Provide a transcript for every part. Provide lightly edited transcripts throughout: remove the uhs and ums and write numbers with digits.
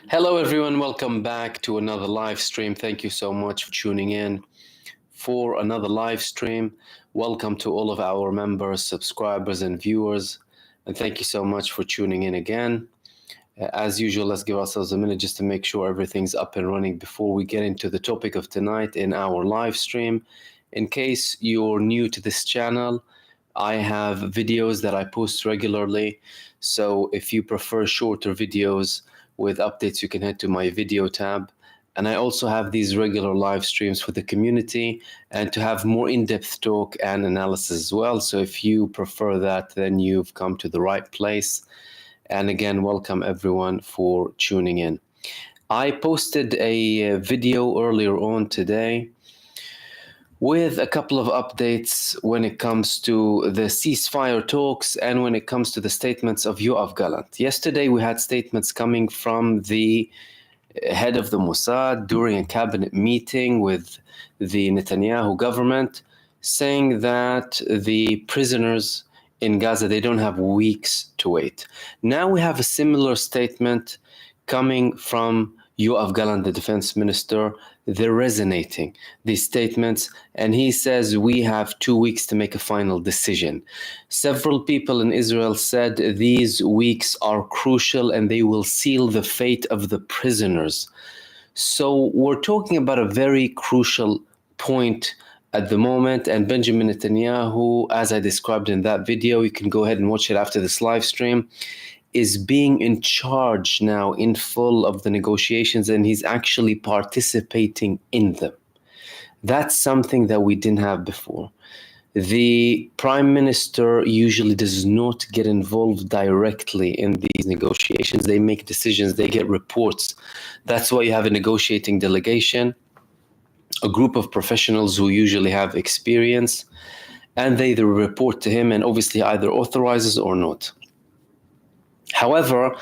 Hello, everyone. Welcome back to another live stream. Thank you so much for tuning in for another live stream. Welcome to all of our members, subscribers, and viewers. And thank you so much for tuning in again. As usual, let's give ourselves a minute just to make sure everything's up and running before we get into the topic of tonight in our live stream. In case you're new to this channel, I have videos that I post regularly. So if you prefer shorter videos with updates, you can head to my video tab. And I also have these regular live streams for the community and to have more in-depth talk and analysis as well. So if you prefer that, then you've come to the right place. And again, welcome everyone for tuning in. I posted a video earlier on today with a couple of updates when it comes to the ceasefire talks and when it comes to the statements of Yoav Gallant. Yesterday, we had statements coming from the head of the Mossad during a cabinet meeting with the Netanyahu government, saying that the prisoners in Gaza, they don't have weeks to wait. Now we have a similar statement coming from Yoav Gallant, the defense minister. They're resonating, these statements, and he says we have 2 weeks to make a final decision. Several people in Israel said these weeks are crucial and they will seal the fate of the prisoners. So we're talking about a very crucial point at the moment, and Benjamin Netanyahu, as I described in that video, you can go ahead and watch it after this live stream, is being in charge now in full of the negotiations, and he's actually participating in them. That's something that we didn't have before. The prime minister usually does not get involved directly in these negotiations. They make decisions, they get reports. That's why you have a negotiating delegation, a group of professionals who usually have experience, and they either report to him and obviously either authorizes or not. However,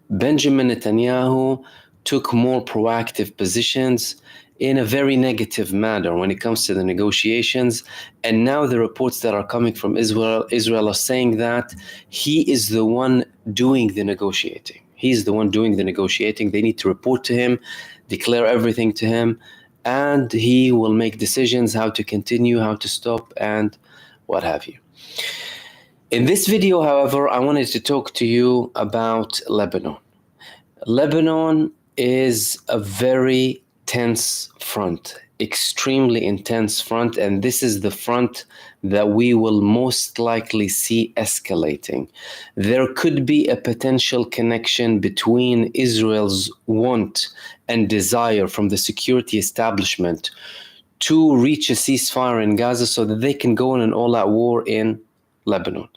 Benjamin Netanyahu took more proactive positions in a very negative manner when it comes to the negotiations. And now the reports that are coming from Israel are saying that he is the one doing the negotiating. He's the one doing the negotiating. They need to report to him, declare everything to him, and he will make decisions how to continue, how to stop, and what have you. In this video, however, I wanted to talk to you about Lebanon. Lebanon is a very tense front, extremely intense front, and this is the front that we will most likely see escalating. There could be a potential connection between Israel's want and desire from the security establishment to reach a ceasefire in Gaza so that they can go on an all-out war in Lebanon.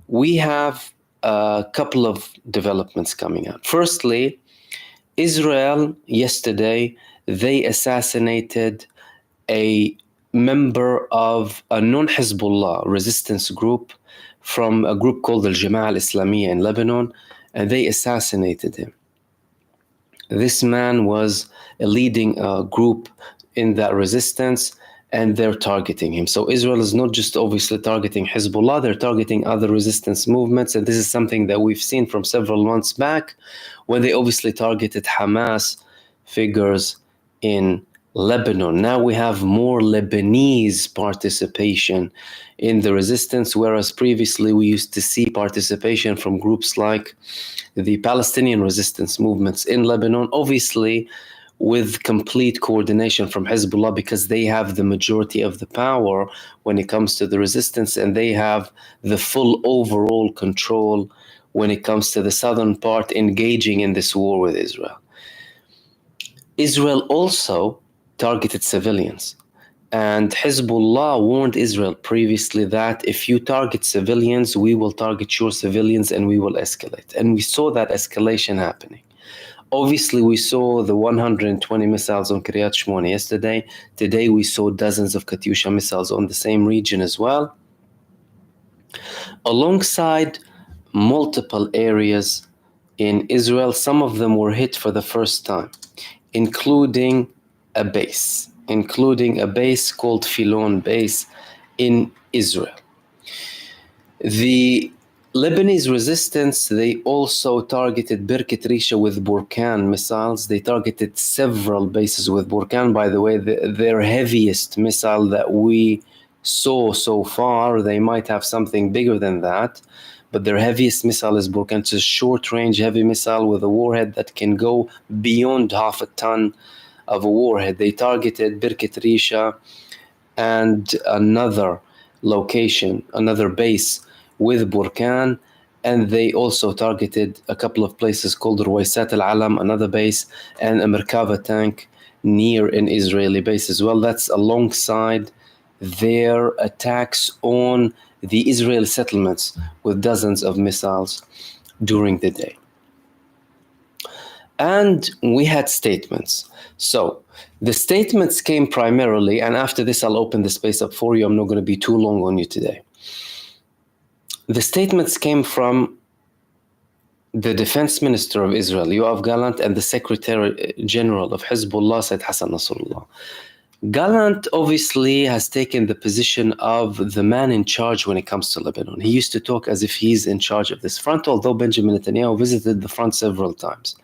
We have a couple of developments coming out. Firstly, Israel yesterday, they assassinated a member of a non-Hezbollah resistance group from a group called the Jama'ah al-Islamiyya in Lebanon, and they assassinated him. This man was leading a group in that resistance, and they're targeting him. So Israel is not just obviously targeting Hezbollah, they're targeting other resistance movements. And this is something that we've seen from several months back when they obviously targeted Hamas figures in Lebanon. Now we have more Lebanese participation in the resistance, whereas previously we used to see participation from groups like the Palestinian resistance movements in Lebanon, obviously with complete coordination from Hezbollah, because they have the majority of the power when it comes to the resistance, and they have the full overall control when it comes to the southern part engaging in this war with Israel. Israel also targeted civilians, and Hezbollah warned Israel previously that if you target civilians, we will target your civilians and we will escalate. And we saw that escalation happening. Obviously, we saw the 120 missiles on Kiryat Shmona yesterday. Today, we saw dozens of Katyusha missiles on the same region as well, alongside multiple areas in Israel. Some of them were hit for the first time, including a base called Filon base in Israel. The Lebanese resistance, they also targeted Birkat Risha with Burkan missiles. They targeted several bases with Burkan. By the way, their heaviest missile that we saw so far, they might have something bigger than that, but their heaviest missile is Burkan. It's a short-range heavy missile with a warhead that can go beyond half a ton of a warhead. They targeted Birkat Risha and another location, another base with Burkan, and they also targeted a couple of places called Ruwaysat al-Alam, another base, and a Merkava tank near an Israeli base as well. That's alongside their attacks on the Israeli settlements with dozens of missiles during the day. And we had statements. So the statements came primarily, and after this I'll open the space up for you. I'm not going to be too long on you today. The statements came from the defense minister of Israel, Yoav Gallant, and the secretary general of Hezbollah, Said Hassan Nasrallah. Gallant obviously has taken the position of the man in charge when it comes to Lebanon. He used to talk as if he's in charge of this front, although Benjamin Netanyahu visited the front several times.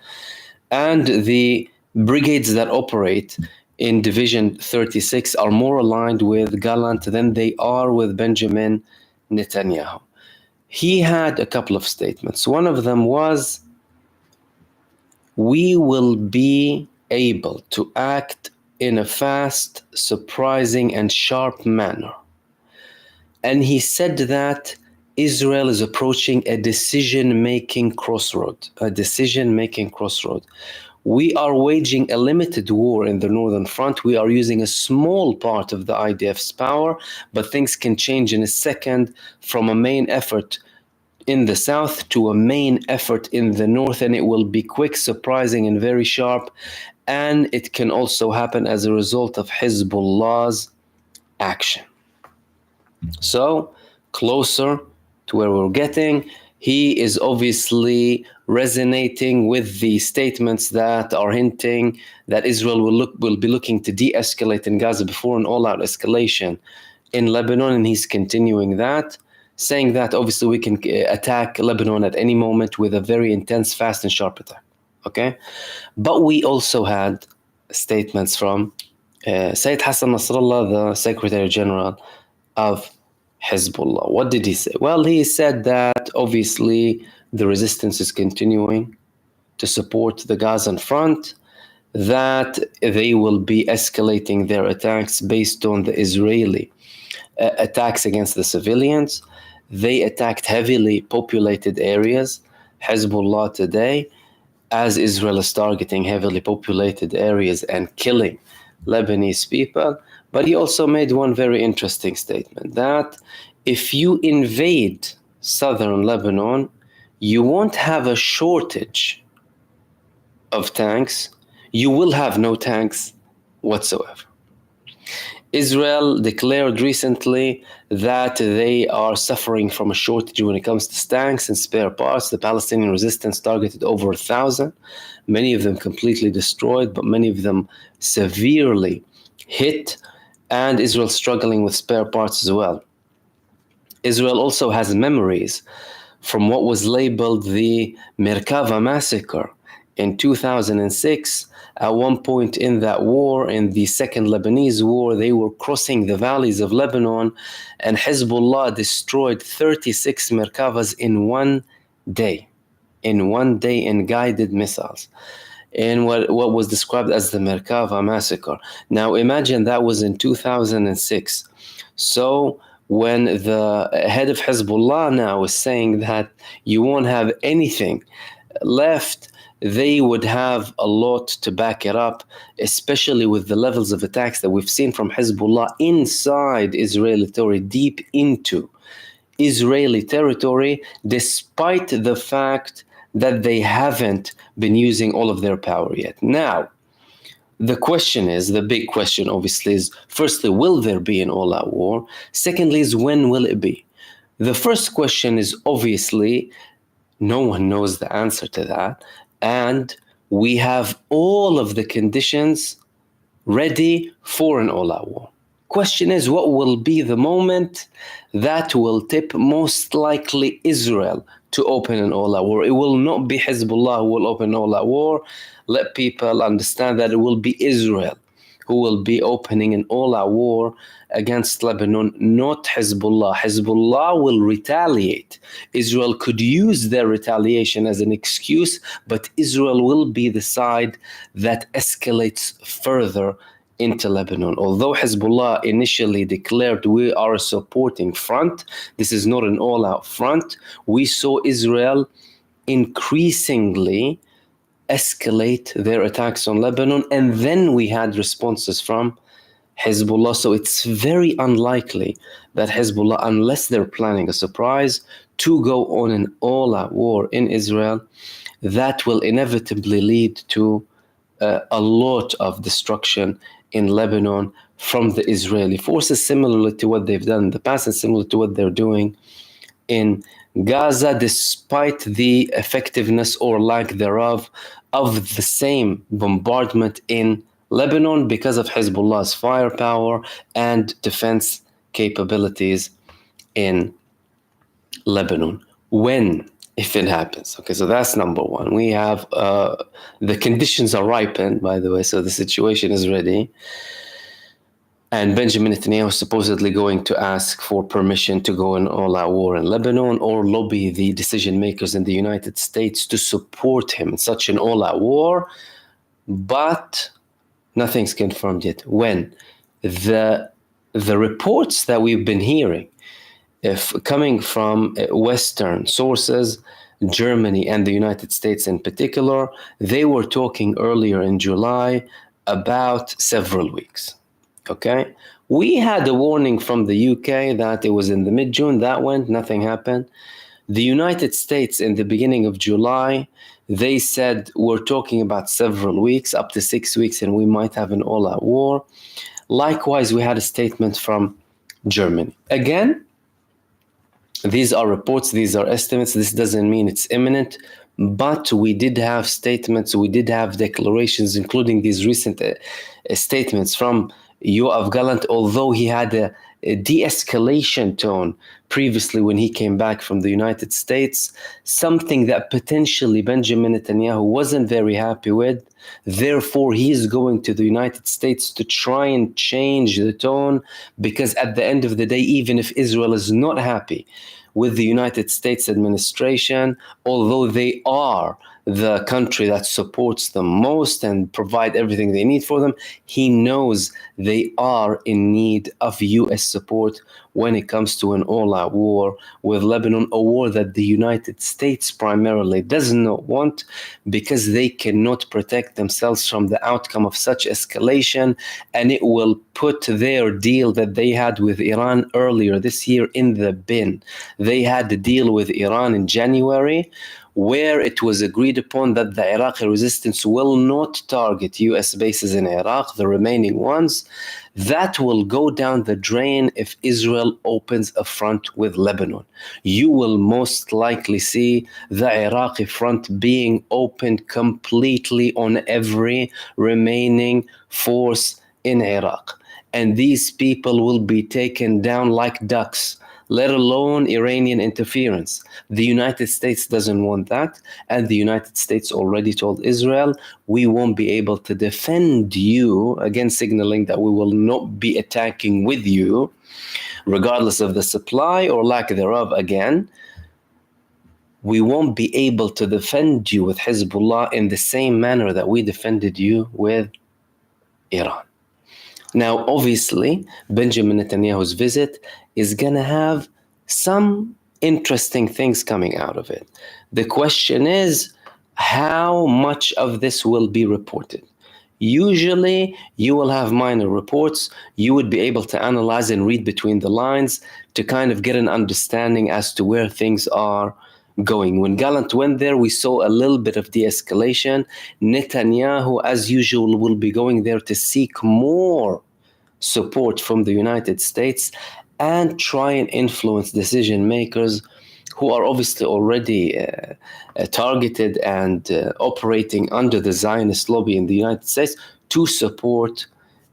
And the brigades that operate in Division 36 are more aligned with Gallant than they are with Benjamin Netanyahu. He had a couple of statements. One of them was, we will be able to act in a fast, surprising, and sharp manner. And he said that Israel is approaching a decision-making crossroad. We are waging a limited war in the northern front. We are using a small part of the IDF's power, but things can change in a second from a main effort in the south to a main effort in the north, and it will be quick, surprising, and very sharp. And it can also happen as a result of Hezbollah's action. So, closer to where we're getting, he is obviously resonating with the statements that are hinting that Israel will be looking to de-escalate in Gaza before an all-out escalation in Lebanon, and he's continuing that, saying that obviously we can attack Lebanon at any moment with a very intense, fast, and sharp attack. Okay? But we also had statements from Sayyid Hassan Nasrallah, the Secretary General of Hezbollah. What did he say? Well, he said that obviously the resistance is continuing to support the Gazan front, that they will be escalating their attacks based on the Israeli attacks against the civilians. They attacked heavily populated areas, Hezbollah today, as Israel is targeting heavily populated areas and killing Lebanese people. But he also made one very interesting statement, that if you invade southern Lebanon, you won't have a shortage of tanks. You will have no tanks whatsoever. Israel declared recently that they are suffering from a shortage when it comes to tanks and spare parts. The Palestinian resistance targeted over 1,000, many of them completely destroyed, but many of them severely hit, and Israel struggling with spare parts as well. Israel also has memories from what was labeled the Merkava massacre in 2006. At one point in that war, in the Second Lebanese War, they were crossing the valleys of Lebanon, and Hezbollah destroyed 36 Merkavas in one day in guided missiles, in what was described as the Merkava massacre. Now imagine that was in 2006. So when the head of Hezbollah now is saying that you won't have anything left, they would have a lot to back it up, especially with the levels of attacks that we've seen from Hezbollah inside Israeli territory, deep into Israeli territory, despite the fact that they haven't been using all of their power yet. Now, the question is, the big question obviously is, firstly, will there be an all-out war? Secondly is, when will it be? The first question is obviously, no one knows the answer to that. And we have all of the conditions ready for an all-out war. question is, what will be the moment that will tip most likely Israel to open an all-out war? It will not be Hezbollah who will open an all-out war. Let people understand that it will be Israel who will be opening an all-out war against Lebanon, not Hezbollah. Hezbollah will retaliate. Israel could use their retaliation as an excuse, but Israel will be the side that escalates further into Lebanon. Although Hezbollah initially declared we are a supporting front, this is not an all-out front. We saw Israel increasingly escalate their attacks on Lebanon, and then we had responses from Hezbollah. So it's very unlikely that Hezbollah, unless they're planning a surprise, to go on an all-out war in Israel, that will inevitably lead to a lot of destruction in Lebanon from the Israeli forces, similarly to what they've done in the past and similar to what they're doing in Gaza, despite the effectiveness or lack thereof of the same bombardment in Lebanon because of Hezbollah's firepower and defense capabilities in Lebanon. When, if it happens? Okay, so that's number one. We have the conditions are ripened, by the way, so the situation is ready. And Benjamin Netanyahu is supposedly going to ask for permission to go in all-out war in Lebanon or lobby the decision makers in the United States to support him in such an all-out war. But nothing's confirmed yet. When? The reports that we've been hearing, if coming from Western sources, Germany and the United States in particular, they were talking earlier in July about several weeks. Okay, we had a warning from the UK that it was in the mid-June. That went, nothing happened. The United States in the beginning of July, they said we're talking about several weeks, up to 6 weeks, and we might have an all-out war. Likewise, we had a statement from Germany. Again, these are reports, these are estimates. This doesn't mean it's imminent, but we did have statements, we did have declarations, including these recent statements from Yoav Gallant, although he had a de-escalation tone previously when he came back from the United States, something that potentially Benjamin Netanyahu wasn't very happy with. Therefore, he is going to the United States to try and change the tone, because at the end of the day, even if Israel is not happy with the United States administration, although they are the country that supports them most and provide everything they need for them, he knows they are in need of US support when it comes to an all-out war with Lebanon, a war that the United States primarily does not want, because they cannot protect themselves from the outcome of such escalation, and it will put their deal that they had with Iran earlier this year in the bin. They had a deal with Iran in January, where it was agreed upon that the Iraqi resistance will not target US bases in Iraq, the remaining ones. That will go down the drain if Israel opens a front with Lebanon. You will most likely see the Iraqi front being opened completely on every remaining force in Iraq. And these people will be taken down like ducks, let alone Iranian interference. The United States doesn't want that, and the United States already told Israel, we won't be able to defend you, again signaling that we will not be attacking with you, regardless of the supply or lack thereof. Again, we won't be able to defend you with Hezbollah in the same manner that we defended you with Iran. Now, obviously, Benjamin Netanyahu's visit is going to have some interesting things coming out of it. The question is, how much of this will be reported? Usually, you will have minor reports. You would be able to analyze and read between the lines to kind of get an understanding as to where things are going. When Gallant went there, we saw a little bit of de-escalation. Netanyahu, as usual, will be going there to seek more support from the United States and try and influence decision makers who are obviously already targeted and operating under the Zionist lobby in the United States to support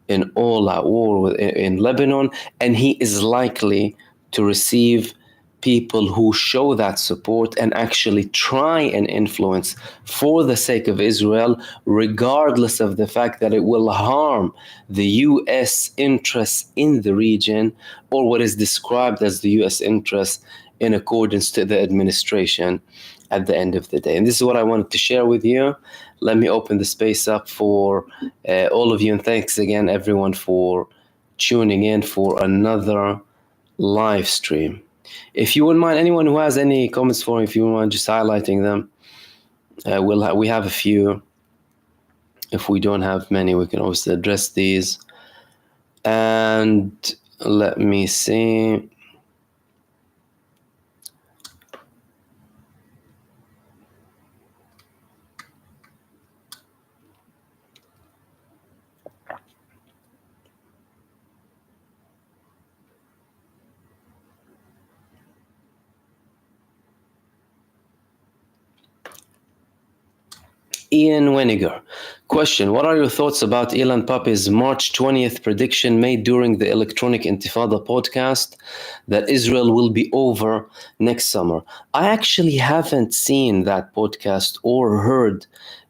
in all-out war in Lebanon, and he is likely to receive people who show that support and actually try and influence for the sake of Israel, regardless of the fact that it will harm the U.S. interests in the region, or what is described as the U.S. interests in accordance to the administration at the end of the day. And this is what I wanted to share with you. Let me open the space up for all of you, and thanks again, everyone, for tuning in for another live stream. If you wouldn't mind, anyone who has any comments for me, if you wouldn't mind just highlighting them, we have a few. If we don't have many, we can obviously address these. And let me see. Ian Weniger. Question: what are your thoughts about Elan Pape's March 20th prediction made during the Electronic Intifada podcast that Israel will be over next summer? I actually haven't seen that podcast or heard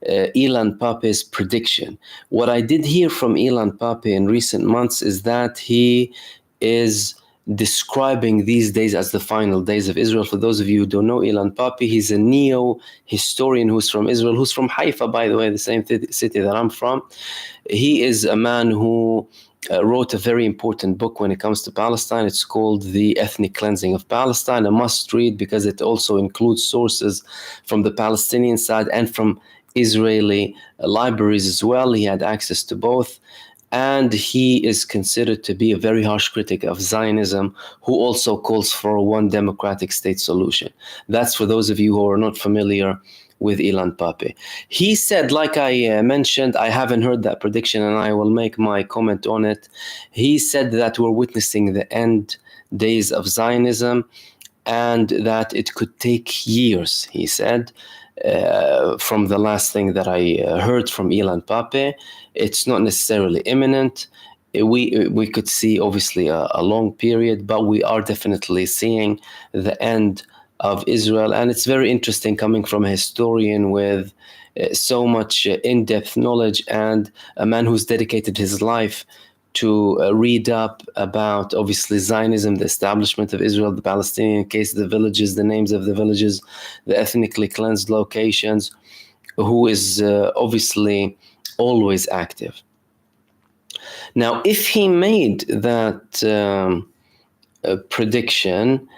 Elan Pape's prediction. What I did hear from Elan Pape in recent months is that he is describing these days as the final days of Israel. For those of you who don't know Elan Pape, he's a neo-historian who's from Israel, who's from Haifa, by the way, the same city that I'm from. He is a man who wrote a very important book when it comes to Palestine. It's called The Ethnic Cleansing of Palestine, a must read because it also includes sources from the Palestinian side and from Israeli libraries as well. He had access to both. And he is considered to be a very harsh critic of Zionism, who also calls for a one democratic state solution. That's for those of you who are not familiar with Elan Pape. He said, like I mentioned, I haven't heard that prediction and I will make my comment on it. He said that we're witnessing the end days of Zionism and that it could take years, he said. From the last thing that I heard from Elan Pape, it's not necessarily imminent. We could see obviously a long period, but we are definitely seeing the end of Israel. And it's very interesting coming from a historian with so much in-depth knowledge and a man who's dedicated his life to read up about obviously Zionism, the establishment of Israel, the Palestinian case, the villages, the names of the villages, the ethnically cleansed locations, who is obviously always active. Now, if he made that prediction,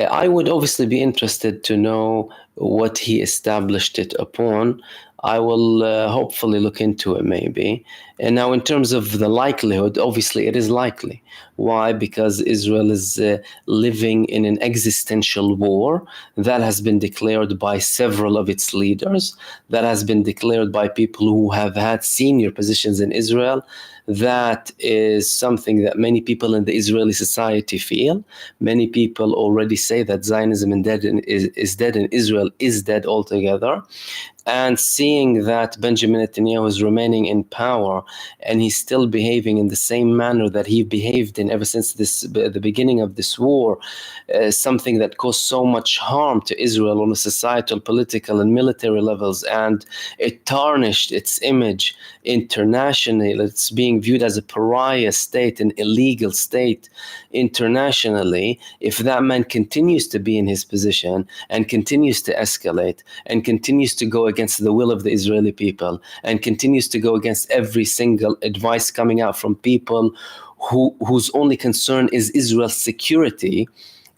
I would obviously be interested to know what he established it upon. I will hopefully look into it maybe. And now in terms of the likelihood, obviously it is likely. Why? Because Israel is living in an existential war that has been declared by several of its leaders, that has been declared by people who have had senior positions in Israel. That is something that many people in the Israeli society feel. Many people already say that Zionism is dead and Israel is dead altogether. And seeing that Benjamin Netanyahu is remaining in power and he's still behaving in the same manner that he behaved in ever since the beginning of this war, something that caused so much harm to Israel on a societal, political, and military levels, and it tarnished its image internationally. It's being viewed as a pariah state, an illegal state internationally. If that man continues to be in his position and continues to escalate and continues to go against the will of the Israeli people and continues to go against every single advice coming out from people whose only concern is Israel's security,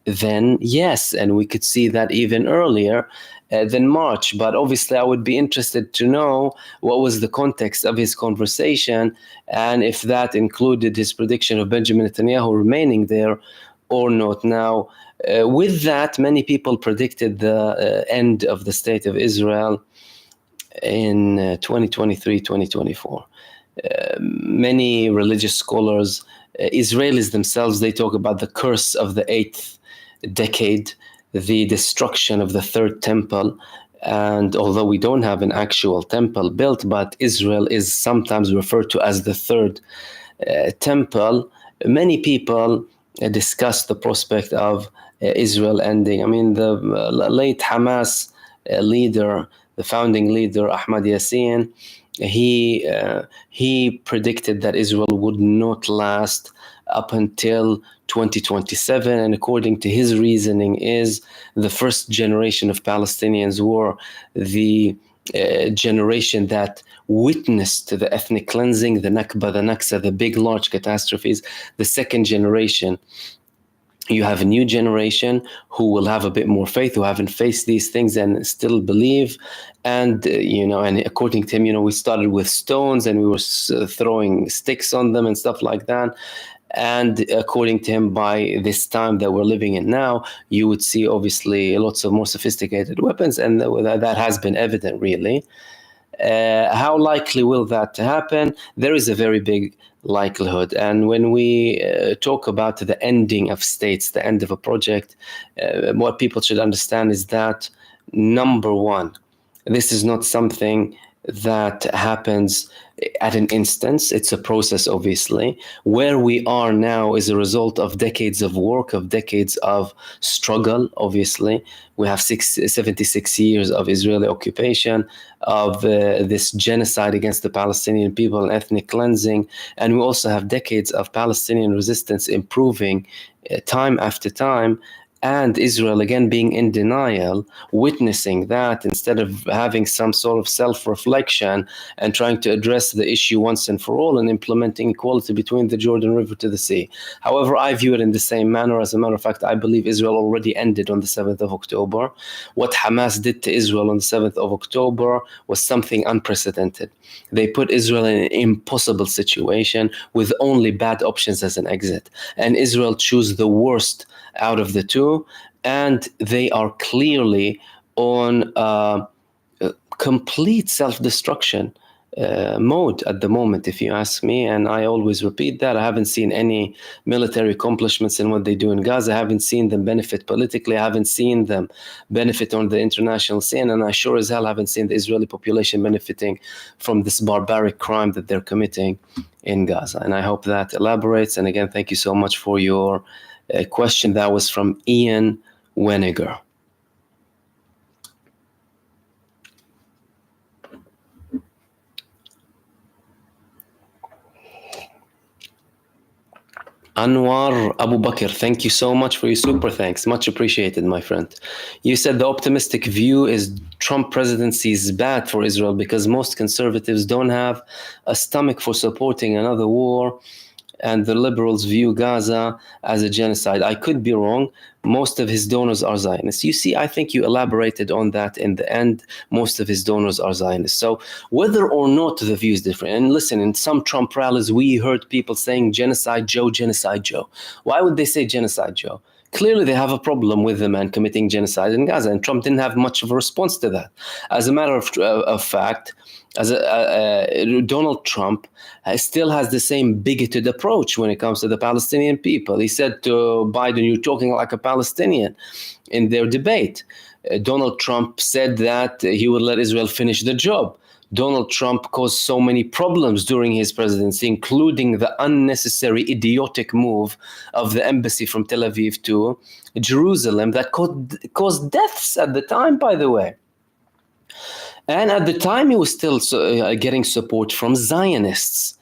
then yes, and we could see that even earlier than March. But obviously I would be interested to know what was the context of his conversation and if that included his prediction of Benjamin Netanyahu remaining there or not. Now, with that, many people predicted the end of the state of Israel in 2023, 2024. Many religious scholars, Israelis themselves, they talk about the curse of the 8th decade, the destruction of the third temple. And although we don't have an actual temple built, but Israel is sometimes referred to as the third temple, many people discussed the prospect of Israel ending. I mean, the late Hamas leader, the founding leader, Ahmad Yassin, he predicted that Israel would not last up until 2027, and according to his reasoning is the first generation of Palestinians were the generation that witnessed the ethnic cleansing, the Nakba, the Naksa, the big large catastrophes. The second generation, you have a new generation who will have a bit more faith, who haven't faced these things and still believe. And and according to him, we started with stones and we were throwing sticks on them and stuff like that. And according to him, by this time that we're living in now, you would see obviously lots of more sophisticated weapons, and that has been evident, really. How likely will that happen? There is a very big likelihood. And when we talk about the ending of states, the end of a project, what people should understand is that, number one, this is not something that happens at an instance. It's a process, obviously. Where we are now is a result of decades of work, of decades of struggle, obviously. We have 76 years of Israeli occupation, of this genocide against the Palestinian people and ethnic cleansing. And we also have decades of Palestinian resistance improving time after time. And Israel, again, being in denial, witnessing that instead of having some sort of self-reflection and trying to address the issue once and for all and implementing equality between the Jordan River to the sea. However, I view it in the same manner. As a matter of fact, I believe Israel already ended on the 7th of October. What Hamas did to Israel on the 7th of October was something unprecedented. They put Israel in an impossible situation with only bad options as an exit. And Israel chose the worst out of the two, and they are clearly on complete self-destruction mode at the moment, if you ask me. And I always repeat that. I haven't seen any military accomplishments in what they do in Gaza. I haven't seen them benefit politically. I haven't seen them benefit on the international scene. And I sure as hell haven't seen the Israeli population benefiting from this barbaric crime that they're committing in Gaza. And I hope that elaborates. And again, thank you so much for your question. That was from Ian Weniger. Anir Abu Bakr, thank you so much for your super thanks. Much appreciated, my friend. You said the optimistic view is Trump presidency is bad for Israel because most conservatives don't have a stomach for supporting another war, and the liberals view Gaza as a genocide. I could be wrong. Most of his donors are Zionists. You see, I think you elaborated on that in the end. Most of his donors are Zionists. So whether or not the view is different, and listen, in some Trump rallies, we heard people saying genocide Joe, genocide Joe. Why would they say genocide Joe? Clearly, they have a problem with the man committing genocide in Gaza, and Trump didn't have much of a response to that. As a matter of fact, Donald Trump still has the same bigoted approach when it comes to the Palestinian people. He said to Biden, "You're talking like a Palestinian," in their debate. Donald Trump said that he would let Israel finish the job. Donald Trump caused so many problems during his presidency, including the unnecessary, idiotic move of the embassy from Tel Aviv to Jerusalem that caused deaths at the time, by the way. And at the time, he was still getting support from Zionists.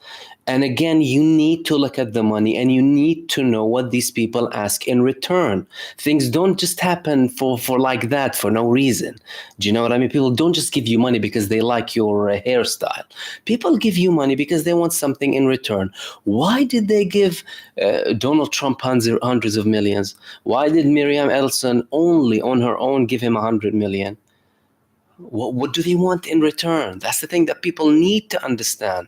And again, you need to look at the money and you need to know what these people ask in return. Things don't just happen for like that for no reason. Do you know what I mean? People don't just give you money because they like your hairstyle. People give you money because they want something in return. Why did they give Donald Trump hundreds of millions? Why did Miriam Elson only on her own give him 100 million? What do they want in return? That's the thing that people need to understand.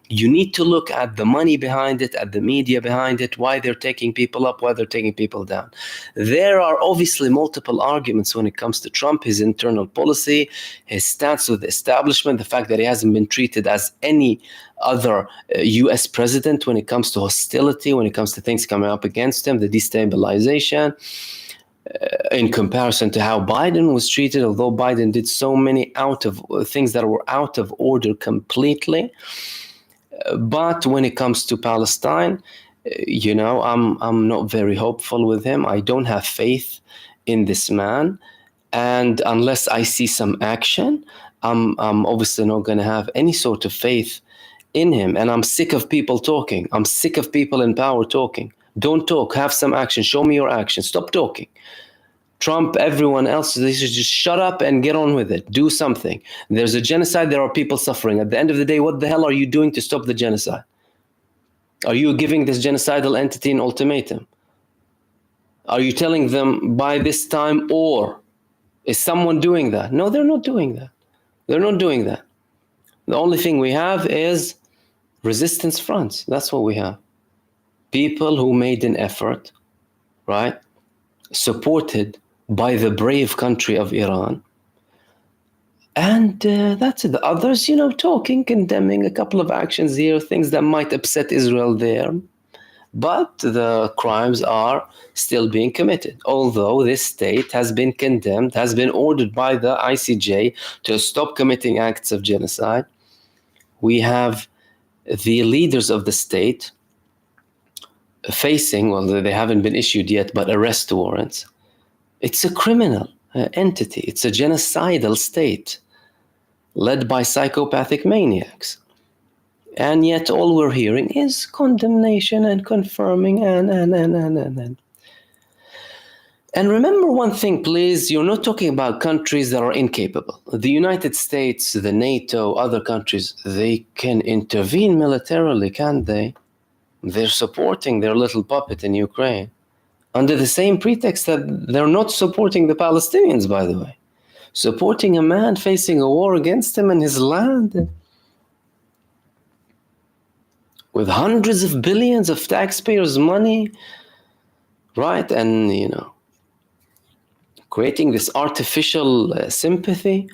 You need to look at the money behind it, at the media behind it, why they're taking people up, why they're taking people down. There are obviously multiple arguments when it comes to Trump, his internal policy, his stance with the establishment, the fact that he hasn't been treated as any other US president when it comes to hostility, when it comes to things coming up against him, the destabilization. In comparison to how Biden was treated, although Biden did so many things that were out of order completely. But when it comes to Palestine, I'm not very hopeful with him. I don't have faith in this man, and unless I see some action, I'm obviously not going to have any sort of faith in him. And I'm sick of people talking. I'm sick of people in power talking. Don't talk. Have some action. Show me your action. Stop talking. Trump, everyone else, they should just shut up and get on with it. Do something. There's a genocide. There are people suffering. At the end of the day, what the hell are you doing to stop the genocide? Are you giving this genocidal entity an ultimatum? Are you telling them by this time, or is someone doing that? No, they're not doing that. They're not doing that. The only thing we have is resistance fronts. That's what we have. People who made an effort, right? Supported by the brave country of Iran. And that's it. The others, talking, condemning a couple of actions here, things that might upset Israel there. But the crimes are still being committed. Although this state has been condemned, has been ordered by the ICJ to stop committing acts of genocide, we have the leaders of the state facing, well, they haven't been issued yet, but arrest warrants. It's a criminal entity. It's a genocidal state led by psychopathic maniacs. And yet all we're hearing is condemnation and confirming and. And remember one thing, please, you're not talking about countries that are incapable. The United States, the NATO, other countries, they can intervene militarily, can't they? They're supporting their little puppet in Ukraine under the same pretext that they're not supporting the Palestinians, by the way. Supporting a man facing a war against him in his land with hundreds of billions of taxpayers' money, right? And, creating this artificial sympathy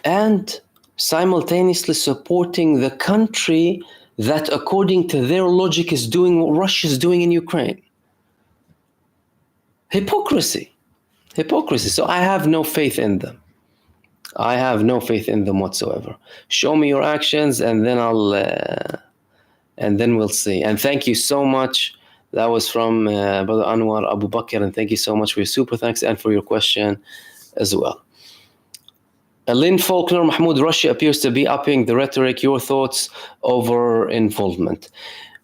and simultaneously supporting the country that, according to their logic, is doing what Russia is doing in Ukraine. Hypocrisy. So I have no faith in them. I have no faith in them whatsoever. Show me your actions, and then we'll see. And thank you so much. That was from Brother Anir Abu Bakr, and thank you so much for your super thanks and for your question as well. Lynn Faulkner, Mahmoud, Russia appears to be upping the rhetoric. Your thoughts over involvement?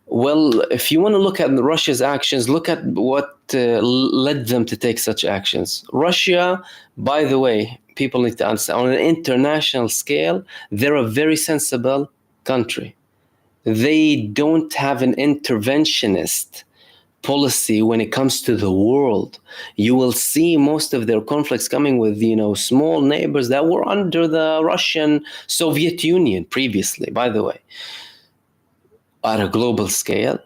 Well, if you want to look at Russia's actions, look at what led them to take such actions. Russia, by the way, people need to understand, on an international scale, they're a very sensible country. They don't have an interventionist policy when it comes to the world. You will see most of their conflicts coming with, small neighbors that were under the Russian Soviet Union previously, by the way. At a global scale,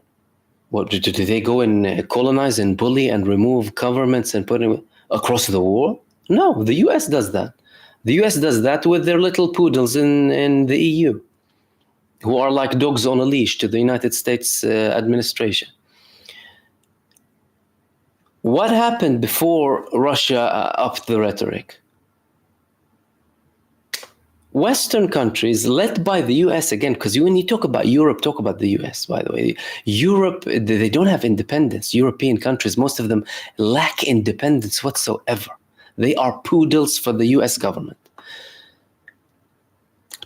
what do they go and colonize and bully and remove governments and put them across the world? No, the US does that. The US does that with their little poodles in the EU, who are like dogs on a leash to the United States administration. What happened before Russia upped the rhetoric? Western countries, led by the US, again, because when you talk about Europe, talk about the US, by the way. Europe, they don't have independence. European countries, most of them lack independence whatsoever. They are poodles for the US government.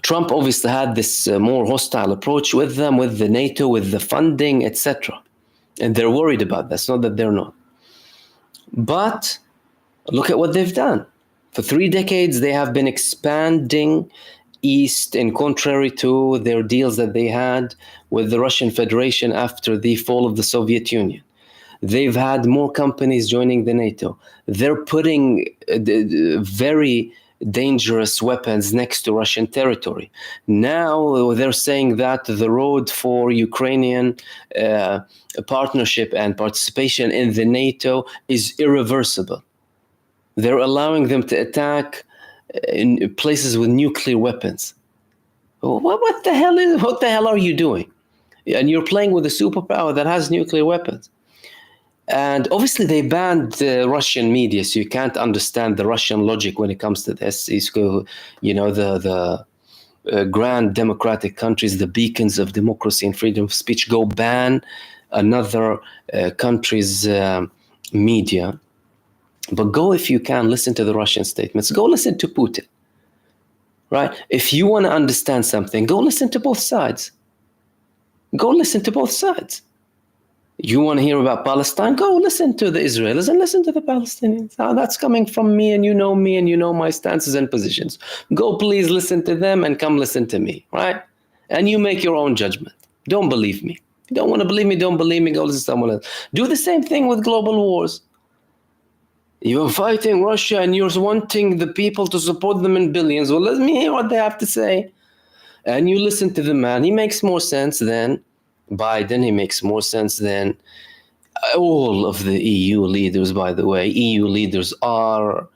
Trump obviously had this more hostile approach with them, with the NATO, with the funding, etc. And they're worried about that. It's not that they're not. But look at what they've done. For 3 decades, they have been expanding east, in contrary to their deals that they had with the Russian Federation after the fall of the Soviet Union. They've had more companies joining the NATO. They're putting very dangerous weapons next to Russian territory. Now they're saying that the road for Ukrainian partnership and participation in the NATO is irreversible. They're allowing them to attack in places with nuclear weapons. What the hell are you doing? And you're playing with a superpower that has nuclear weapons. And obviously they banned Russian media, so you can't understand the Russian logic when it comes to this. The grand democratic countries, the beacons of democracy and freedom of speech, go ban another country's media. But go, if you can, listen to the Russian statements. Go listen to Putin, right? If you want to understand something, go listen to both sides. Go listen to both sides. You want to hear about Palestine? Go listen to the Israelis and listen to the Palestinians. That's coming from me, and you know my stances and positions. Go please listen to them and come listen to me, right? And you make your own judgment. Don't believe me. If you don't want to believe me, don't believe me, go listen to someone else. Do the same thing with global wars. You're fighting Russia and you're wanting the people to support them in billions. Well, let me hear what they have to say. And you listen to the man. He makes more sense than Biden. He makes more sense than all of the EU leaders, by the way. EU leaders are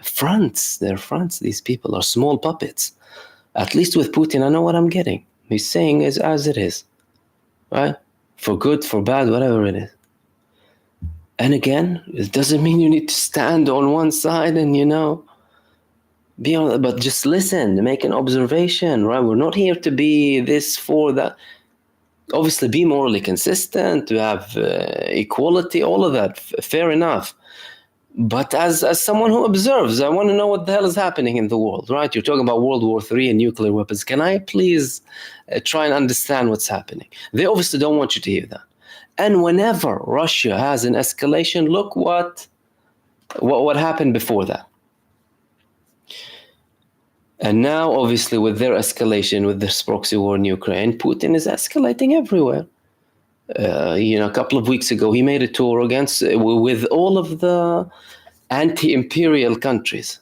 fronts. They're fronts. These people are small puppets. At least with Putin, I know what I'm getting. He's saying it as it is, right? For good, for bad, whatever it is. And again, it doesn't mean you need to stand on one side and, be on, but just listen, make an observation, right? We're not here to be this, for that. Obviously, be morally consistent, to have equality, all of that, fair enough. But as someone who observes, I want to know what the hell is happening in the world, right? You're talking about World War III and nuclear weapons. Can I please try and understand what's happening? They obviously don't want you to hear that. And whenever Russia has an escalation, look what happened before that. And now, obviously, with their escalation, with this proxy war in Ukraine, Putin is escalating everywhere. A couple of weeks ago, he made a tour with all of the anti-imperial countries,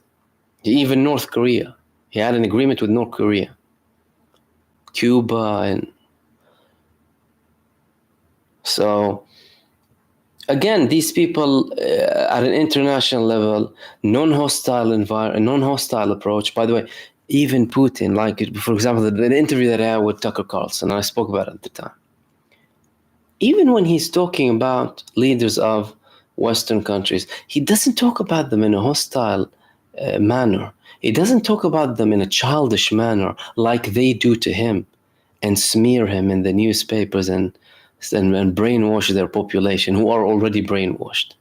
even North Korea. He had an agreement with North Korea, Cuba, and so, again, these people at an international level, non-hostile environment, non-hostile approach. By the way, even Putin, like, for example, the interview that I had with Tucker Carlson, I spoke about it at the time. Even when he's talking about leaders of Western countries, he doesn't talk about them in a hostile manner. He doesn't talk about them in a childish manner like they do to him and smear him in the newspapers and brainwash their population, who are already brainwashed,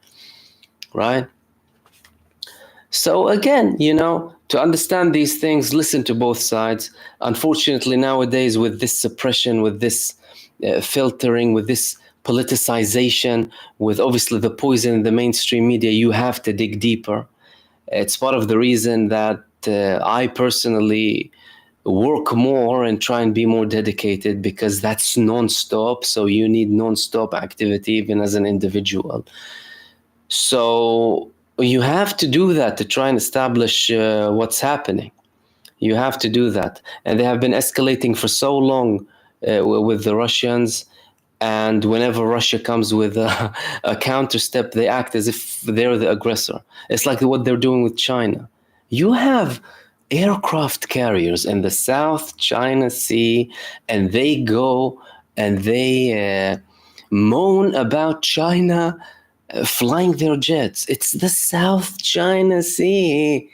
right? So again, to understand these things, listen to both sides. Unfortunately, nowadays, with this suppression, with this filtering, with this politicization, with obviously the poison in the mainstream media, you have to dig deeper. It's part of the reason that I personally work more and try and be more dedicated, because that's non-stop. So you need non-stop activity, even as an individual. So you have to do that to try and establish what's happening. You have to do that. And they have been escalating for so long with the Russians. And whenever Russia comes with a counter step, they act as if they're the aggressor. It's like what they're doing with China. You have aircraft carriers in the South China Sea, and they go and they moan about China flying their jets. It's the South China Sea.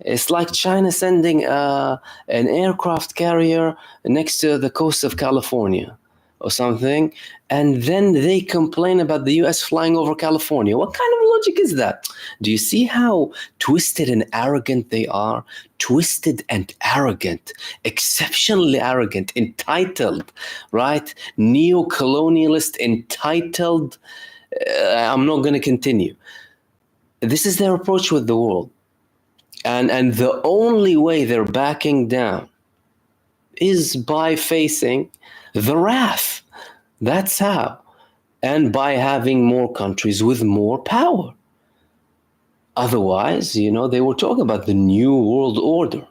It's like China sending an aircraft carrier next to the coast of California or something, and then they complain about the US flying over California. What kind of logic is that? Do you see how twisted and arrogant they are? Twisted and arrogant, exceptionally arrogant, entitled, right? Neo-colonialist, entitled. I'm not going to continue. This is their approach with the world. And the only way they're backing down is by facing the wrath. That's how. And by having more countries with more power. Otherwise, they were talking about the new world order.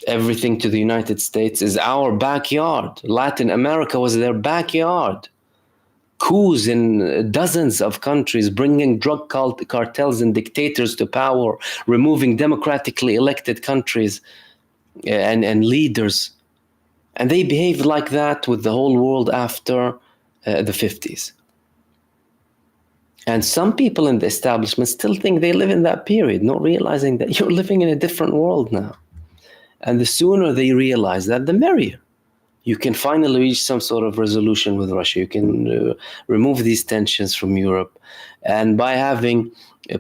Everything to the United States is our backyard. Latin America was their backyard. Coups in dozens of countries, bringing drug cartels and dictators to power, removing democratically elected countries and leaders. And they behaved like that with the whole world after the 50s. And some people in the establishment still think they live in that period, not realizing that you're living in a different world now. And the sooner they realize that, the merrier. You can finally reach some sort of resolution with Russia. You can remove these tensions from Europe. And by having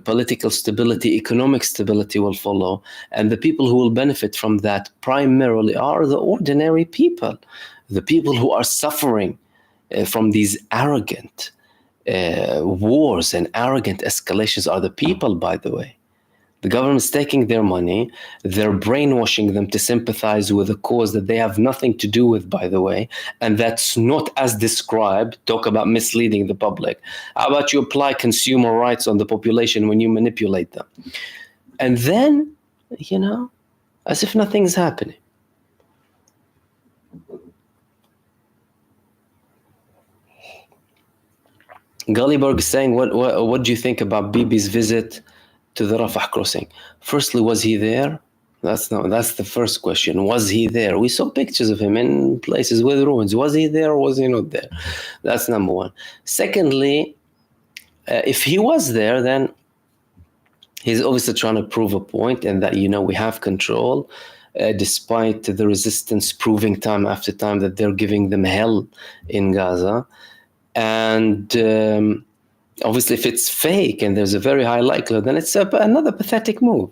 political stability, economic stability will follow. And the people who will benefit from that primarily are the ordinary people, the people who are suffering from these arrogant wars and arrogant escalations are the people, by the way. The government's taking their money, they're brainwashing them to sympathize with a cause that they have nothing to do with, by the way, and that's not as described. Talk about misleading the public. How about you apply consumer rights on the population when you manipulate them? And then, as if nothing's happening. Gulliberg is saying, what do you think about Bibi's visit to the Rafah crossing? Firstly, was he there? That's the first question. Was he there? We saw pictures of him in places with ruins. Was he there or was he not there? That's number one. Secondly, if he was there, then he's obviously trying to prove a point, and that, we have control, despite the resistance proving time after time that they're giving them hell in Gaza. And obviously, if it's fake and there's a very high likelihood, then it's another pathetic move.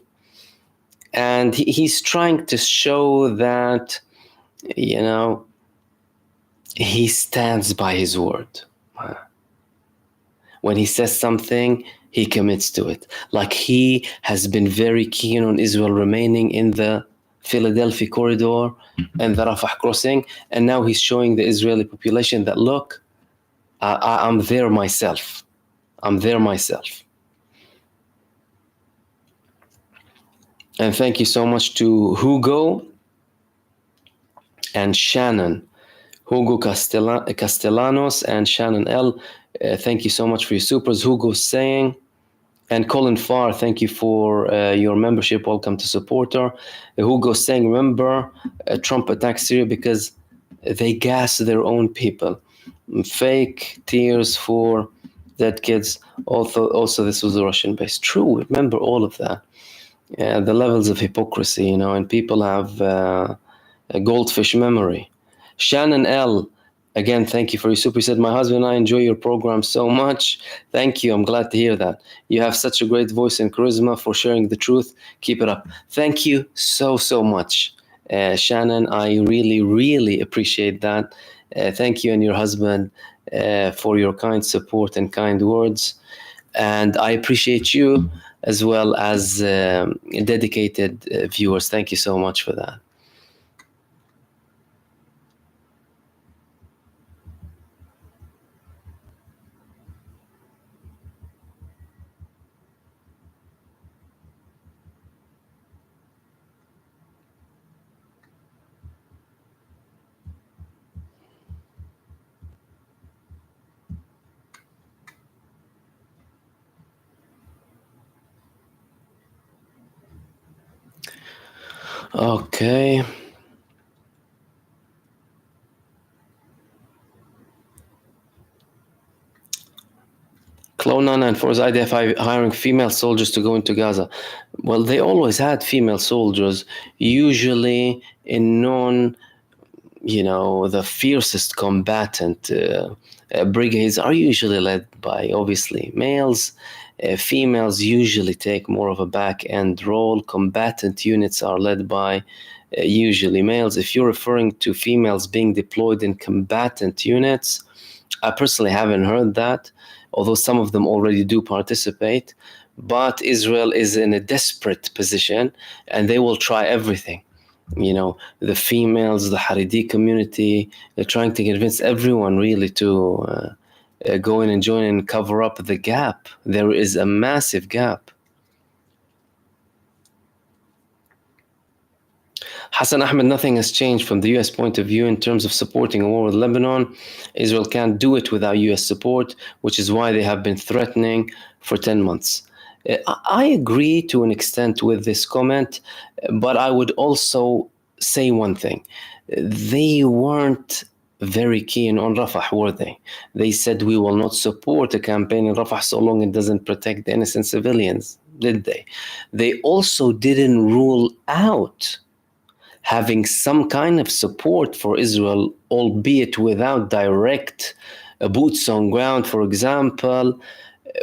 And he's trying to show that, he stands by his word. When he says something, he commits to it. Like he has been very keen on Israel remaining in the Philadelphia corridor and the Rafah crossing. And now he's showing the Israeli population that, look, I'm there myself. I'm there myself. And thank you so much to Hugo and Shannon. Hugo Castellanos and Shannon L. Thank you so much for your supers. Hugo's saying, and Colin Farr, thank you for your membership. Welcome to supporter. Hugo's saying, remember, Trump attacked Syria because they gas their own people. Fake tears for dead kids. Also, this was a Russian base. True, remember all of that. The levels of hypocrisy, and people have a goldfish memory. Shannon L, again, thank you for your super. He said, my husband and I enjoy your program so much. Thank you. I'm glad to hear that. You have such a great voice and charisma for sharing the truth. Keep it up. Thank you so much, Shannon. I really, really appreciate that. Thank you and your husband for your kind support and kind words. And I appreciate you as well as dedicated viewers. Thank you so much for that. Okay. Clonana and Force IDF hiring female soldiers to go into Gaza. Well, they always had female soldiers, usually in the fiercest combatant brigades are usually led by, obviously, males. Females usually take more of a back-end role. Combatant units are led by usually males. If you're referring to females being deployed in combatant units, I personally haven't heard that, although some of them already do participate. But Israel is in a desperate position, and they will try everything. The females, the Haredi community, they're trying to convince everyone really to go in and join and cover up the gap. There is a massive gap. Hassan Ahmed, nothing has changed from the U.S. point of view in terms of supporting a war with Lebanon. Israel can't do it without U.S. support, which is why they have been threatening for 10 months. I agree to an extent with this comment, but I would also say one thing. They weren't very keen on Rafah, were they? They said we will not support a campaign in Rafah so long it doesn't protect the innocent civilians, did they? They also didn't rule out having some kind of support for Israel, albeit without direct boots on ground, for example,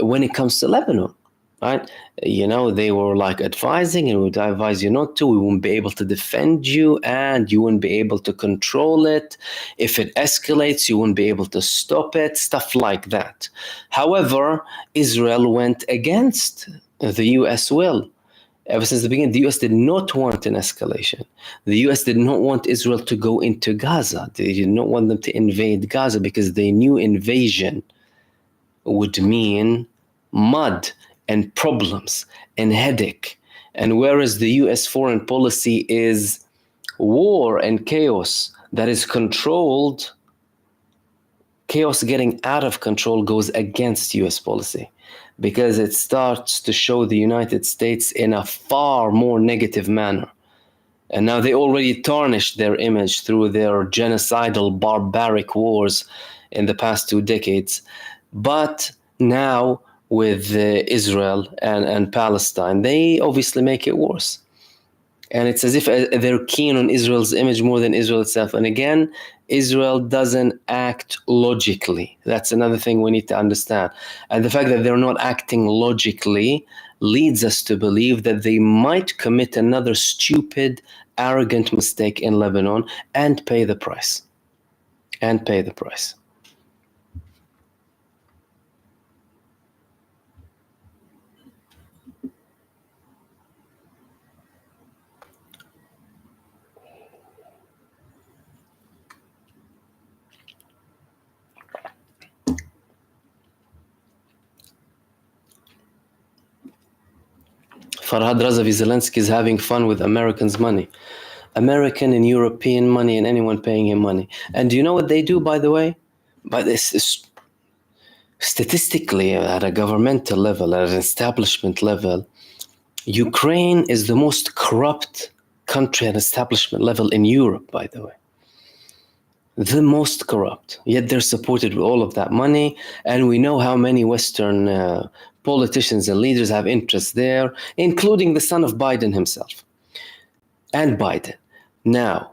when it comes to Lebanon, right? They were like advising, and would advise you not to. We won't be able to defend you, and you won't be able to control it. If it escalates, you won't be able to stop it, stuff like that. However, Israel went against the US will. Ever since the beginning, the US did not want an escalation. The US did not want Israel to go into Gaza. They did not want them to invade Gaza because they knew invasion would mean mud and problems and headache. And whereas the US foreign policy is war and chaos that is controlled, chaos getting out of control goes against US policy, because it starts to show the United States in a far more negative manner. And now they already tarnished their image through their genocidal, barbaric wars in the past 2 decades. But now with Israel and Palestine, they obviously make it worse. And it's as if they're keen on Israel's image more than Israel itself. And again, Israel doesn't act logically. That's another thing we need to understand. And the fact that they're not acting logically leads us to believe that they might commit another stupid, arrogant mistake in Lebanon and pay the price. And pay the price. Farhad Razavi, Zelensky is having fun with Americans' money. American and European money, and anyone paying him money. And do you know what they do, by the way? But this is statistically, at a governmental level, at an establishment level, Ukraine is the most corrupt country at establishment level in Europe, by the way. The most corrupt. Yet they're supported with all of that money. And we know how many Western politicians and leaders have interests there, including the son of Biden himself. And Biden. Now,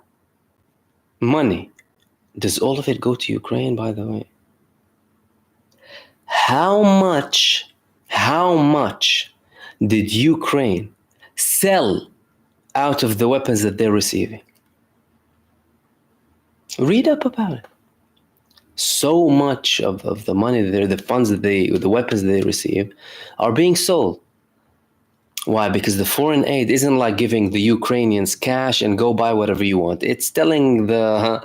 money. Does all of it go to Ukraine, by the way? How much did Ukraine sell out of the weapons that they're receiving? Read up about it. So much of the money, the funds that the weapons that they receive are being sold. Why? Because the foreign aid isn't like giving the Ukrainians cash and go buy whatever you want. It's telling the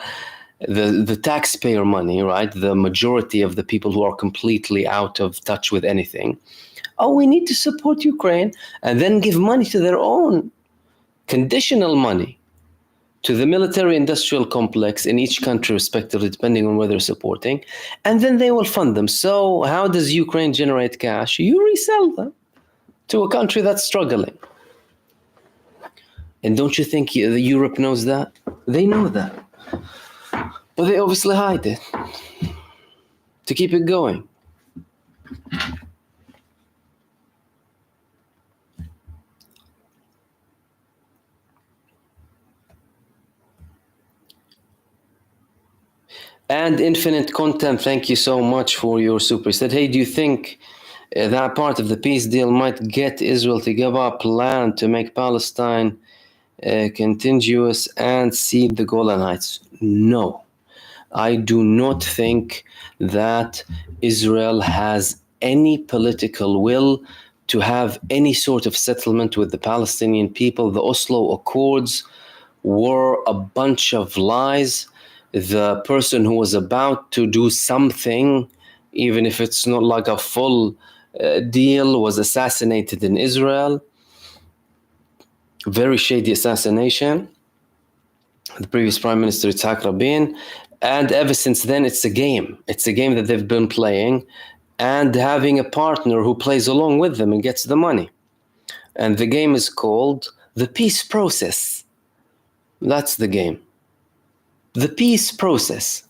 taxpayer money, right? The majority of the people who are completely out of touch with anything. Oh, we need to support Ukraine, and then give money to their own, conditional money, to the military-industrial complex in each country respectively, depending on where they're supporting, and then they will fund them. So how does Ukraine generate cash? You resell them to a country that's struggling. And don't you think Europe knows that? They know that. But they obviously hide it to keep it going. And Infinite Content, thank you so much for your super. Said, hey, do you think that part of the peace deal might get Israel to give up land to make Palestine contiguous and cede the Golan Heights? No, I do not think that Israel has any political will to have any sort of settlement with the Palestinian people. The Oslo Accords were a bunch of lies. The person who was about to do something, even if it's not like a full deal, was assassinated in Israel. Very shady assassination. The previous Prime Minister, Yitzhak Rabin. And ever since then, it's a game. It's a game that they've been playing, and having a partner who plays along with them and gets the money. And the game is called the peace process. That's the game. The peace process.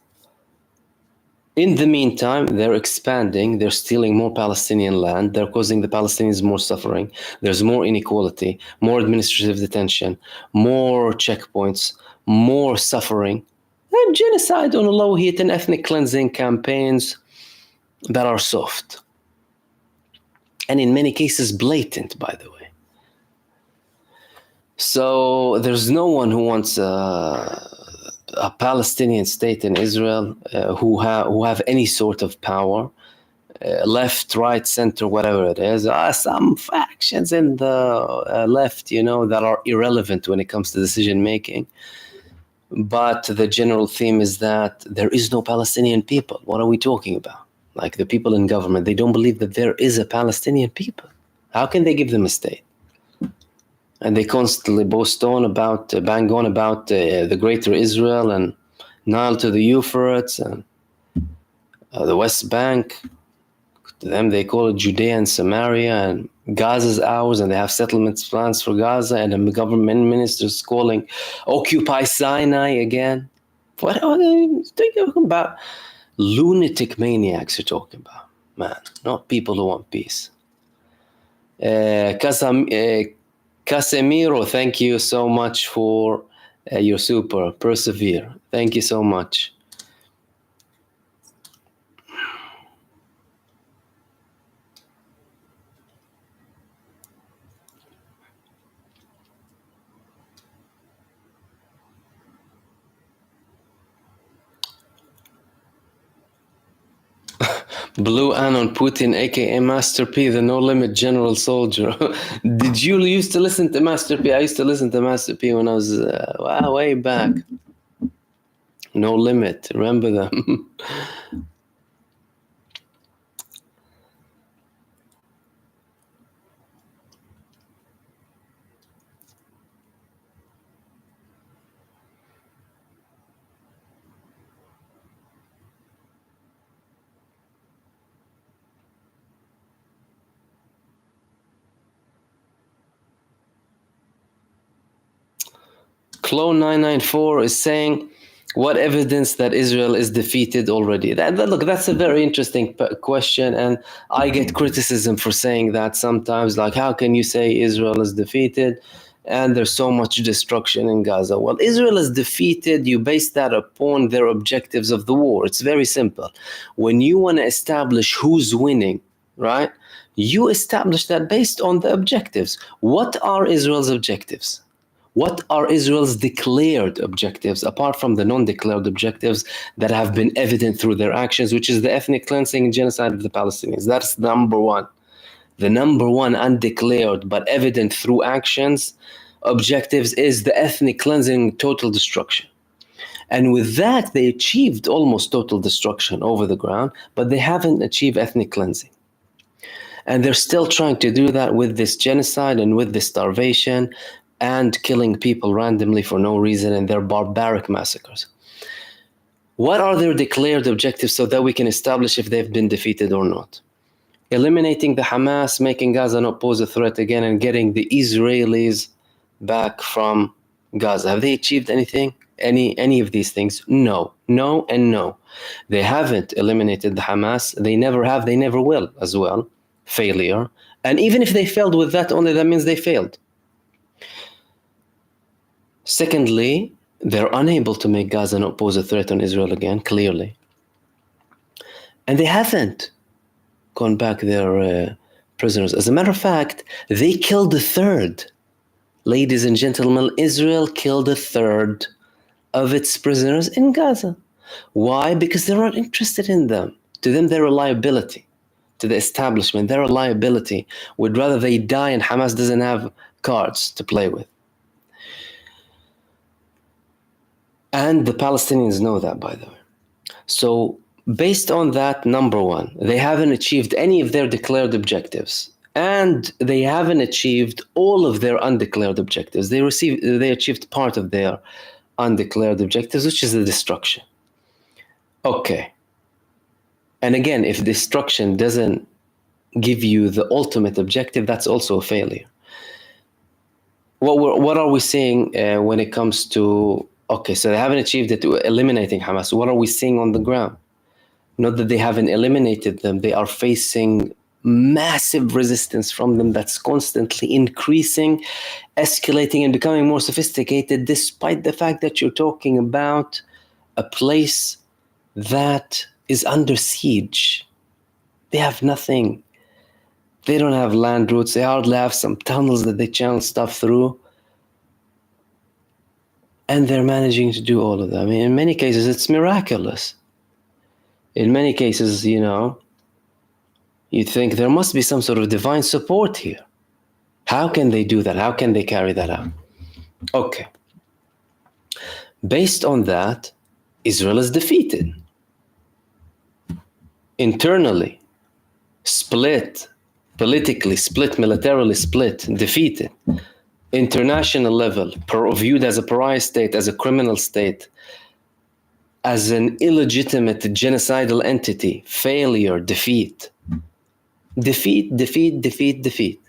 In the meantime, they're expanding, they're stealing more Palestinian land, they're causing the Palestinians more suffering, there's more inequality, more administrative detention, more checkpoints, more suffering, and genocide on a low heat and ethnic cleansing campaigns that are soft. And in many cases, blatant, by the way. So there's no one who wants a Palestinian state in Israel who have any sort of power, left, right, center, whatever it is. Some factions in the left, that are irrelevant when it comes to decision making. But the general theme is that there is no Palestinian people. What are we talking about? Like the people in government, they don't believe that there is a Palestinian people. How can they give them a state? And they constantly bang on about the Greater Israel and Nile to the Euphrates and the West Bank. To them, they call it Judea and Samaria, and Gaza's ours, and they have settlements plans for Gaza, and the government ministers calling Occupy Sinai again. What are they talking about? Lunatic maniacs you're talking about, man, not people who want peace. Casemiro, thank you so much for your super. Persevere. Thank you so much. Blue Anon Putin, aka Master P, the No Limit General Soldier. Did you used to listen to Master P? I used to listen to Master P when I was way back. No Limit, remember them? Clone 994 is saying, what evidence that Israel is defeated already? Look, that's a very interesting question, and I get criticism for saying that sometimes. Like, how can you say Israel is defeated and there's so much destruction in Gaza? Well, Israel is defeated. You base that upon their objectives of the war. It's very simple. When you want to establish who's winning, right, you establish that based on the objectives. What are Israel's objectives? What are Israel's declared objectives, apart from the non-declared objectives that have been evident through their actions, which is the ethnic cleansing and genocide of the Palestinians? That's number one. The number one undeclared but evident through actions objectives is the ethnic cleansing, total destruction. And with that, they achieved almost total destruction over the ground, but they haven't achieved ethnic cleansing. And they're still trying to do that with this genocide and with this starvation and killing people randomly for no reason, and their barbaric massacres. What are their declared objectives so that we can establish if they've been defeated or not? Eliminating the Hamas, making Gaza not pose a threat again, and getting the Israelis back from Gaza. Have they achieved anything? Any of these things? No, no, and no. They haven't eliminated the Hamas. They never have, they never will as well. Failure. And even if they failed with that only, that means they failed. Secondly, they're unable to make Gaza not pose a threat on Israel again, clearly. And they haven't gone back their prisoners. As a matter of fact, they killed a third. Ladies and gentlemen, Israel killed a third of its prisoners in Gaza. Why? Because they're not interested in them. To them, they're a liability. To the establishment, they're a liability. Would rather they die and Hamas doesn't have cards to play with. And the Palestinians know that, by the way. So based on that, number one, they haven't achieved any of their declared objectives. And they haven't achieved all of their undeclared objectives. They achieved part of their undeclared objectives, which is the destruction. Okay. And again, if destruction doesn't give you the ultimate objective, that's also a failure. What are we seeing when it comes to... Okay, so they haven't achieved it, eliminating Hamas. What are we seeing on the ground? Not that they haven't eliminated them, they are facing massive resistance from them that's constantly increasing, escalating, and becoming more sophisticated, despite the fact that you're talking about a place that is under siege. They have nothing. They don't have land routes. They hardly have some tunnels that they channel stuff through. And they're managing to do all of that. I mean, in many cases, it's miraculous. In many cases, you'd think there must be some sort of divine support here. How can they do that? How can they carry that out? Okay. Based on that, Israel is defeated. Internally, split, politically split, militarily split, defeated. International level, viewed as a pariah state, as a criminal state, as an illegitimate genocidal entity, failure, defeat. Defeat, defeat, defeat, defeat.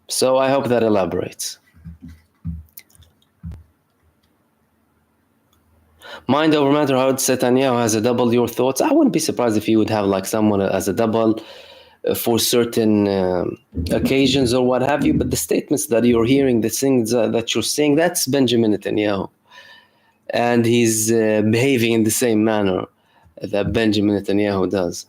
So I hope that elaborates. Mind over matter, how Netanyahu has a double. Your thoughts? I wouldn't be surprised if he would have like someone as a double for certain occasions or what have you, but the statements that you're hearing, the things that you're saying, that's Benjamin Netanyahu. And he's behaving in the same manner that Benjamin Netanyahu does.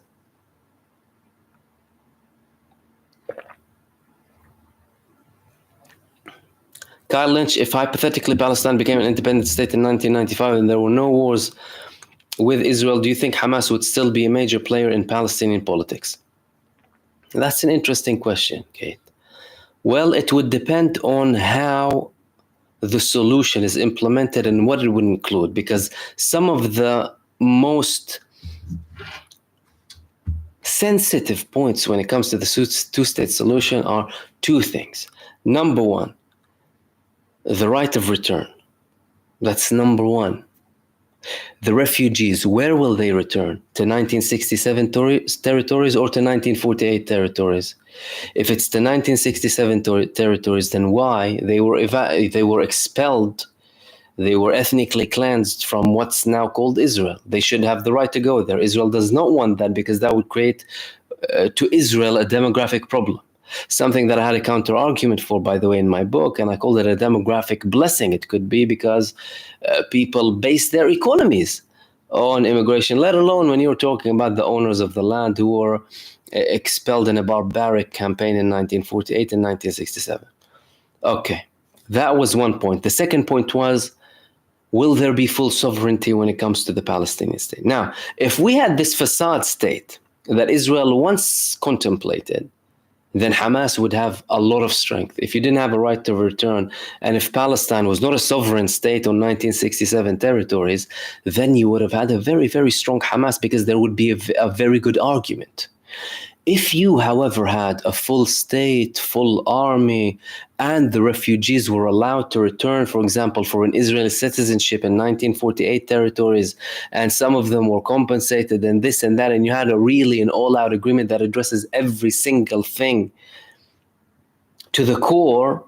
Kyle Lynch, if hypothetically Palestine became an independent state in 1995 and there were no wars with Israel, do you think Hamas would still be a major player in Palestinian politics? That's an interesting question, Kate. Well, it would depend on how the solution is implemented and what it would include, because some of the most sensitive points when it comes to the two-state solution are two things. Number one, the right of return. That's number one. The refugees, where will they return? To 1967 territories or to 1948 territories? If it's the 1967 territories, then why? They were expelled. They were ethnically cleansed from what's now called Israel. They should have the right to go there. Israel does not want that, because that would create to Israel a demographic problem. Something that I had a counter argument for, by the way, in my book, and I called it a demographic blessing. It could be because people base their economies on immigration, let alone when you're talking about the owners of the land who were expelled in a barbaric campaign in 1948 and 1967. Okay, that was one point. The second point was, will there be full sovereignty when it comes to the Palestinian state? Now, if we had this facade state that Israel once contemplated, then Hamas would have a lot of strength. If you didn't have a right to return, and if Palestine was not a sovereign state on 1967 territories, then you would have had a very, very strong Hamas, because there would be a very good argument. If you, however, had a full state, full army, and the refugees were allowed to return, for example, for an Israeli citizenship in 1948 territories, and some of them were compensated and this and that, and you had an all-out agreement that addresses every single thing to the core,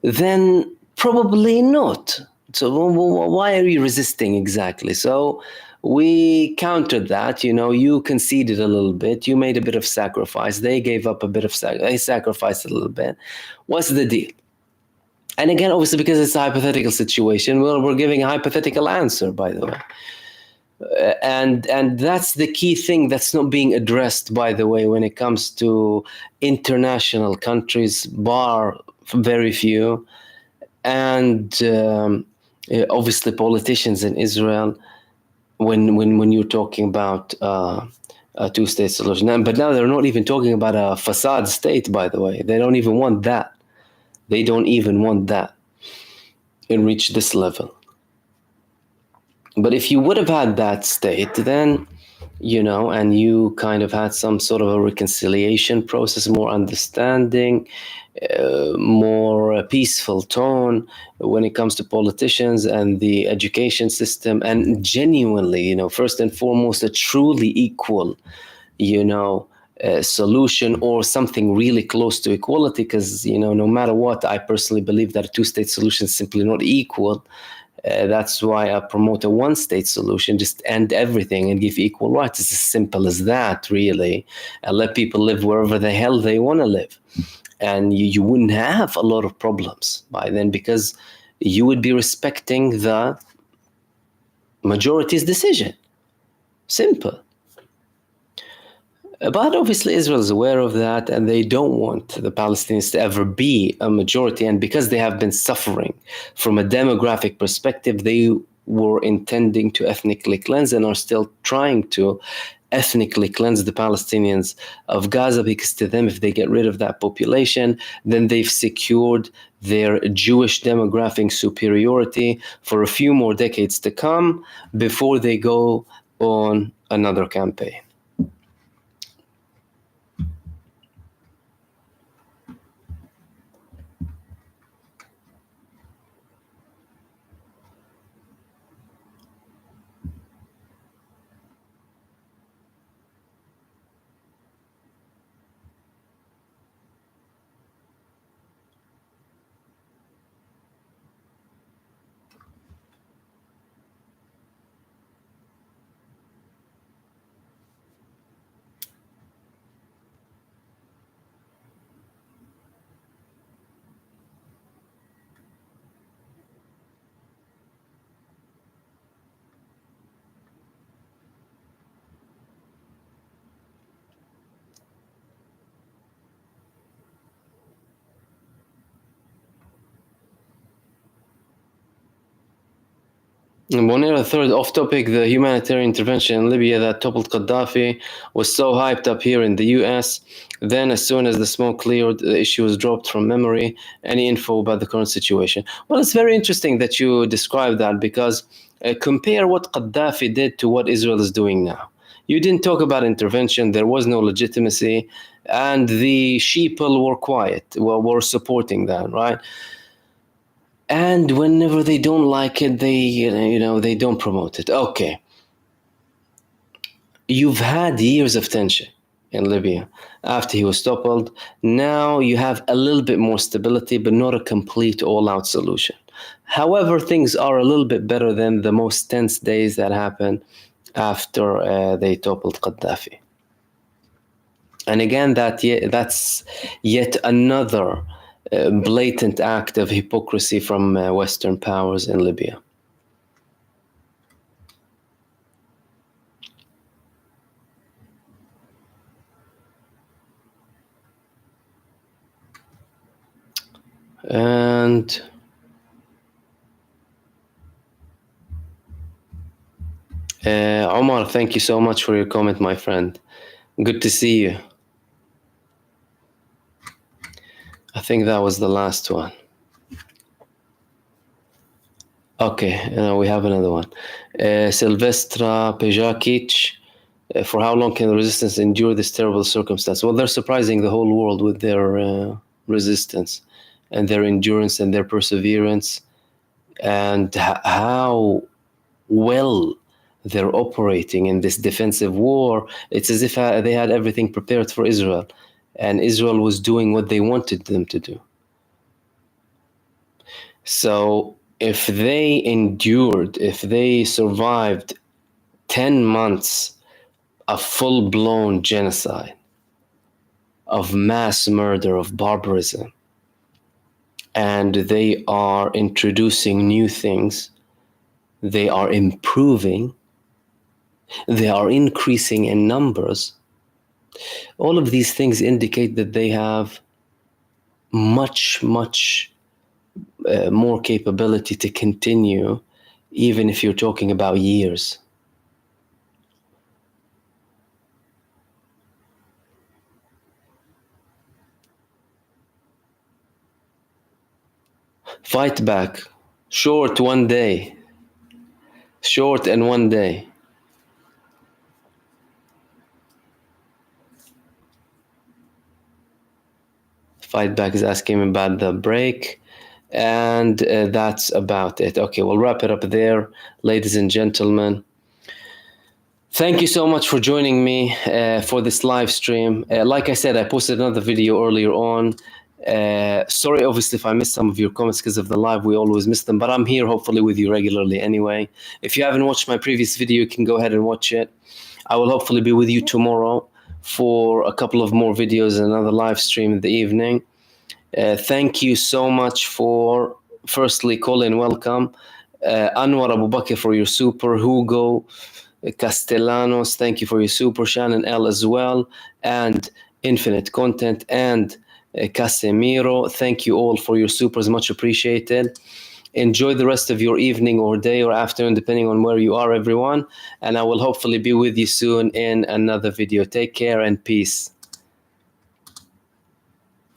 then probably not. So why are you resisting exactly? So we countered that. You conceded a little bit. You made a bit of sacrifice. They gave up a bit of they sacrificed a little bit. What's the deal? And again, obviously, because it's a hypothetical situation, we're giving a hypothetical answer, by the way. And that's the key thing that's not being addressed, by the way, when it comes to international countries, bar very few, and obviously politicians in Israel. When you're talking about a two-state solution. But now they're not even talking about a facade state, by the way. They don't even want that. They don't even want that and reach this level. But if you would have had that state, then, and you kind of had some sort of a reconciliation process, more understanding, more peaceful tone when it comes to politicians and the education system, and genuinely, first and foremost, a truly equal, solution or something really close to equality, because no matter what, I personally believe that a two-state solution is simply not equal. That's why I promote a one-state solution. Just end everything and give equal rights. It's as simple as that, really, and let people live wherever the hell they want to live. And you wouldn't have a lot of problems by then, because you would be respecting the majority's decision. Simple. But obviously Israel is aware of that, and they don't want the Palestinians to ever be a majority. And because they have been suffering from a demographic perspective, they were intending to ethnically cleanse and are still trying to ethnically cleanse the Palestinians of Gaza, because to them, if they get rid of that population, then they've secured their Jewish demographic superiority for a few more decades to come before they go on another campaign. And one third off topic, the humanitarian intervention in Libya that toppled Gaddafi was so hyped up here in the US. Then as soon as the smoke cleared, the issue was dropped from memory. Any info about the current situation? Well, it's very interesting that you describe that, because compare what Gaddafi did to what Israel is doing now. You didn't talk about intervention. There was no legitimacy, and the sheeple were quiet. Well, were supporting that, right? And whenever they don't like it, they don't promote it. Okay. You've had years of tension in Libya after he was toppled. Now you have a little bit more stability, but not a complete all-out solution. However, things are a little bit better than the most tense days that happened after they toppled Gaddafi. And again, that's yet another blatant act of hypocrisy from Western powers in Libya. And Omar, thank you so much for your comment, my friend. Good to see you. I think that was the last one. Okay, we have another one. Silvestra Pejakic, for how long can the resistance endure this terrible circumstance? Well, they're surprising the whole world with their resistance and their endurance and their perseverance, and how well they're operating in this defensive war. It's as if they had everything prepared for Israel, and Israel was doing what they wanted them to do. So if they endured, if they survived 10 months of full-blown genocide, of mass murder, of barbarism, and they are introducing new things, they are improving, they are increasing in numbers, all of these things indicate that they have much more capability to continue, even if you're talking about years. Fight back. Short one day. Short and one day. Fight back is asking about the break. And that's about it. Okay, we'll wrap it up there, ladies and gentlemen. Thank you so much for joining me for this live stream. Like I said, I posted another video earlier on. Sorry, obviously, if I missed some of your comments because of the live, we always miss them, but I'm here hopefully with you regularly anyway. If you haven't watched my previous video, you can go ahead and watch it. I will hopefully be with you tomorrow for a couple of more videos and another live stream in the evening. Thank you so much for, firstly, Colin, welcome. Anwar Abu Bakr for your super, Hugo Castellanos, thank you for your super, Shannon L as well, and Infinite Content, and Casemiro, thank you all for your supers, much appreciated. Enjoy the rest of your evening or day or afternoon, depending on where you are, everyone, and I will hopefully be with you soon in another video. Take care and peace.